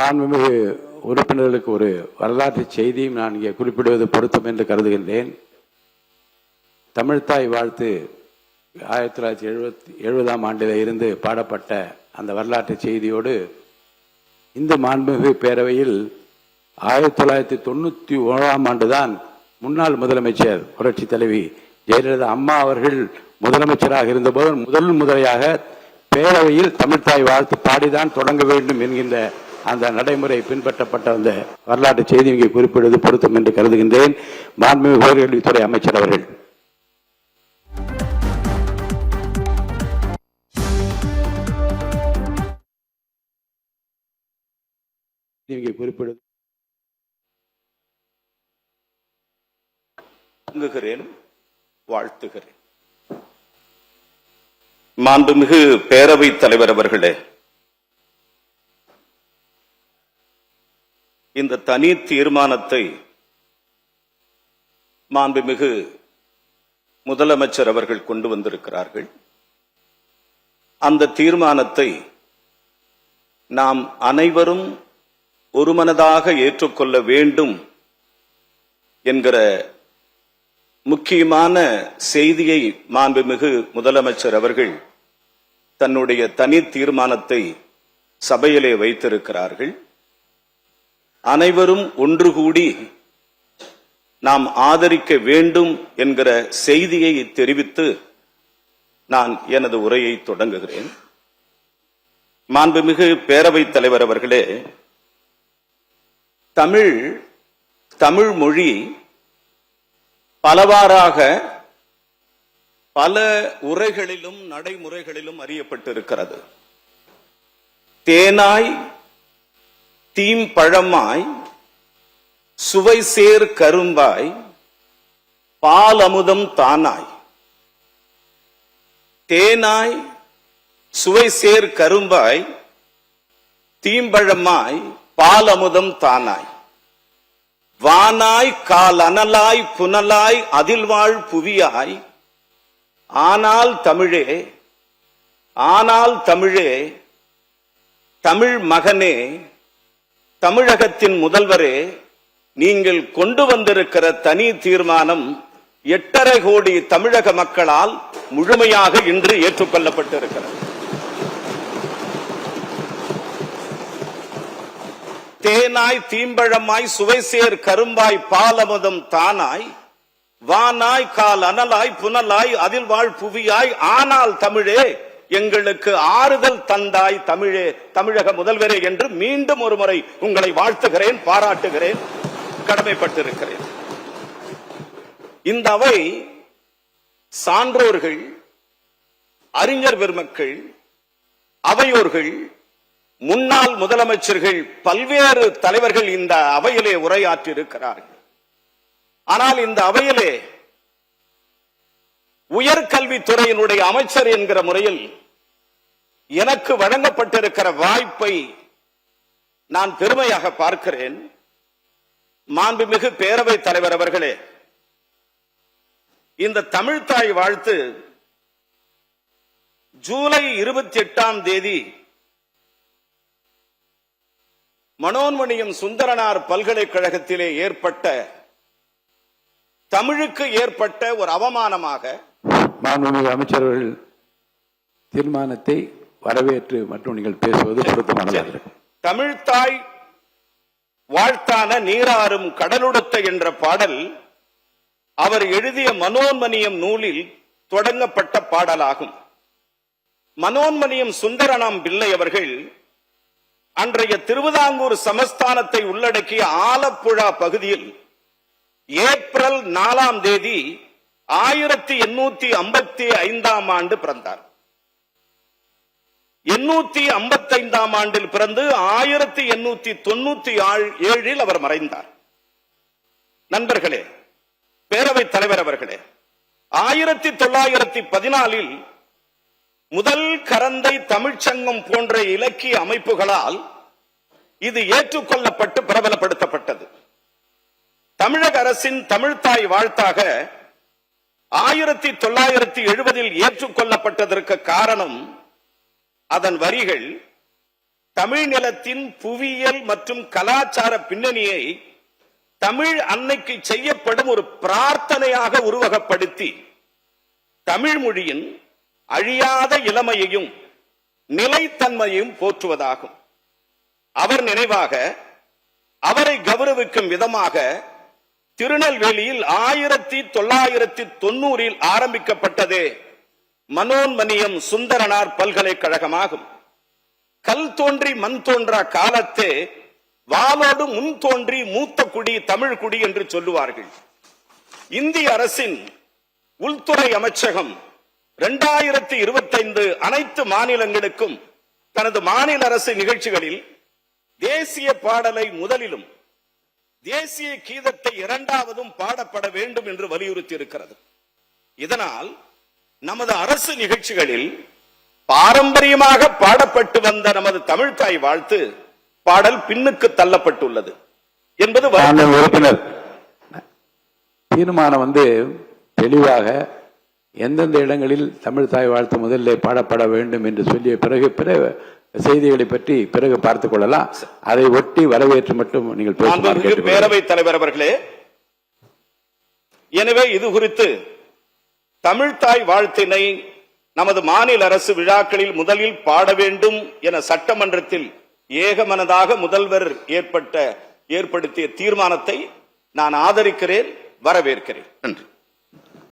மாண்புமிகு உறுப்பினர்களுக்கு ஒரு வரலாற்று செய்தியும் நான் இங்கே குறிப்பிடுவது பொருத்தம் என்று கருதுகின்றேன். தமிழ்த்தாய் வாழ்த்து 1970ஆம் ஆண்டில் இருந்து பாடப்பட்ட அந்த வரலாற்று செய்தியோடு இந்த மாண்புமிகு பேரவையில் 1991ஆம் ஆண்டுதான் முன்னாள் முதலமைச்சர் புரட்சி தலைவி ஜெயலலிதா அம்மா அவர்கள் முதலமைச்சராக இருந்தபோது முதலையாக பேரவையில் தமிழ்த்தாய் வாழ்த்து பாடிதான் தொடங்க வேண்டும் என்கின்ற அந்த நடைமுறை பின்பற்றப்பட்ட அந்த வரலாற்று செய்தி இங்கே குறிப்பிடுவது பொருத்தம் என்று கருதுகின்றேன். மாண்புமிகு உயர்கல்வித்துறை அமைச்சர் அவர்கள் இங்கே குறிப்பிடுவது வாழ்த்துகிறேன். மாண்புமிகு பேரவைத் தலைவர் அவர்களே, இந்த தனி தீர்மானத்தை மாண்புமிகு முதலமைச்சர் அவர்கள் கொண்டு வந்திருக்கிறார்கள். அந்த தீர்மானத்தை நாம் அனைவரும் ஒருமனதாக ஏற்றுக்கொள்ள வேண்டும் என்கிற முக்கியமான செய்தியை மாண்புமிகு முதலமைச்சர் அவர்கள் தன்னுடைய தனி தீர்மானத்தை சபையிலே வைத்திருக்கிறார்கள். அனைவரும் ஒன்று கூடி நாம் ஆதரிக்க வேண்டும் என்கிற செய்தியை தெரிவித்து நான் எனது உரையை தொடங்குகிறேன். மாண்புமிகு பேரவைத் தலைவர் அவர்களே, தமிழ் மொழி பலவாறாக பல உரைகளிலும் நடைமுறைகளிலும் அறியப்பட்டிருக்கிறது. தேனாய் தீம்பழமாய் சுவை சேர் கரும்பாய் பால் அமுதம் தானாய். தேனாய் சுவை சேர் கரும்பாய் தீம்பழமாய் பால் அமுதம் தானாய். வானாய் கால் அனலாய் புனலாய் அதில் வாழ் புவியாய். ஆனால் தமிழே தமிழ் மகனே, தமிழகத்தின் முதல்வரே, நீங்கள் கொண்டு வந்திருக்கிற தனி தீர்மானம் 8.5 கோடி தமிழக மக்களால் முழுமையாக இன்று ஏற்றுக்கொள்ளப்பட்டிருக்கிறது. தேனாய் தீம்பழமாய் சுவை சேர் கரும்பாய் பாலமுதம் தானாய். வானாய் கால் அனலாய் புனலாய் அதில் வாழ் புவியாய். ஆனால் தமிழே, எங்களுக்கு ஆறுதல் தந்தாய் தமிழே, தமிழக முதல்வரே என்று மீண்டும் ஒரு முறை உங்களை வாழ்த்துகிறேன், பாராட்டுகிறேன், கடமைப்பட்டிருக்கிறேன். இந்த அவை சான்றோர்கள், அறிஞர் பெருமக்கள், அவையோர்கள், முன்னாள் முதலமைச்சர்கள், பல்வேறு தலைவர்கள் இந்த அவையிலே உரையாற்றி இருக்கிறார்கள். ஆனால் இந்த அவையிலே உயர்கல்வித்துறையினுடைய அமைச்சர் என்கிற முறையில் எனக்கு வழங்கப்பட்டிருக்கிற வாய்ப்பை நான் பெருமையாக பார்க்கிறேன். மாண்புமிகு பேரவைத் தலைவர் அவர்களே, இந்த தமிழ்த்தாய் வாழ்த்து ஜூலை 28ஆம் தேதி மனோன்மணியம் சுந்தரனார் பல்கலைக்கழகத்திலே ஏற்பட்ட தமிழுக்கு ஏற்பட்ட ஒரு அவமானமாக மாண்புமிகு அமைச்சர்கள் தீர்மானத்தை வரவேற்று மற்றும் நீங்கள் பேசுவது பொருத்தமானது. தமிழ்த்தாய் வாழ்த்தான நீராறும் கடலுடுத்த என்ற பாடல் அவர் எழுதிய மனோன்மணியம் நூலில் தொடங்கப்பட்ட பாடலாகும். மனோன்மணியம் சுந்தரனாம் பிள்ளை அவர்கள் அன்றைய திருவிதாங்கூர் சமஸ்தானத்தை உள்ளடக்கிய ஆலப்புழா பகுதியில் ஏப்ரல் 4ஆம் தேதி 1855ஆம் ஆண்டு பிறந்தார். 855ஆம் ஆண்டில் பிறந்து 1897 அவர் மறைந்தார். நண்பர்களே, பேரவைத் தலைவர் அவர்களே, 1914 முதல் கரந்தை தமிழ்ச்சங்கம் போன்ற இலக்கிய அமைப்புகளால் இது ஏற்றுக்கொள்ளப்பட்டு பிரபலப்படுத்தப்பட்டது. தமிழக அரசின் தமிழ்த்தாய் வாழ்த்தாக 1970 ஏற்றுக்கொள்ளப்பட்டதற்கு காரணம் அதன் வரிகள் தமிழ் நிலத்தின் புவியியல் மற்றும் கலாச்சார பின்னணியை தமிழ் அன்னைக்கு செய்யப்படும் ஒரு பிரார்த்தனையாக உருவகப்படுத்தி தமிழ் மொழியின் அழியாத இளமையையும் நிலைத்தன்மையையும் போற்றுவதாகும். அவர் நினைவாக அவரை கௌரவிக்கும் விதமாக திருநெல்வேலியில் 1990 ஆரம்பிக்கப்பட்டதே மனோன்மணியம் சுந்தரனார் பல்கலைக்கழகமாகும். கல் தோன்றி மண் தோன்றா காலத்தே வாளோடு முன் தோன்றி மூத்த குடி தமிழ் குடி என்று சொல்லுவார்கள். இந்திய அரசின் உள்துறை அமைச்சகம் 2025 அனைத்து மாநிலங்களுக்கும் தனது மாநில அரசு நிகழ்ச்சிகளில் தேசிய பாடலை முதலிலும் தேசிய கீதத்தை இரண்டாவதும் பாடப்பட வேண்டும் என்று வலியுறுத்தி இருக்கிறது. இதனால் நமது அரசு நிகழ்ச்சிகளில் பாரம்பரியமாக பாடப்பட்டு வந்த நமது தமிழ்த்தாய் வாழ்த்து பாடல் பின்னுக்கு தள்ளப்பட்டுள்ளது என்பது உறுப்பினர் தீர்மானம் தெளிவாக எந்தெந்த இடங்களில் தமிழ்த்தாய் வாழ்த்து முதலில் பாடப்பட வேண்டும் என்று சொல்லிய பிறகு பிற செய்திகளை பற்றி பிறகு பார்த்துக் கொள்ளலாம். அதை ஒட்டி வரவேற்று மட்டும் நீங்கள் பேரவைத் தலைவர் அவர்களே, எனவே இது குறித்து தமிழ்த்தாய் வாழ்த்தினை நமது மாநில அரசு விழாக்களில் முதலில் பாட வேண்டும் என சட்டமன்றத்தில் ஏகமனதாக முதல்வர் ஏற்படுத்திய தீர்மானத்தை நான் ஆதரிக்கிறேன், வரவேற்கிறேன். நன்றி.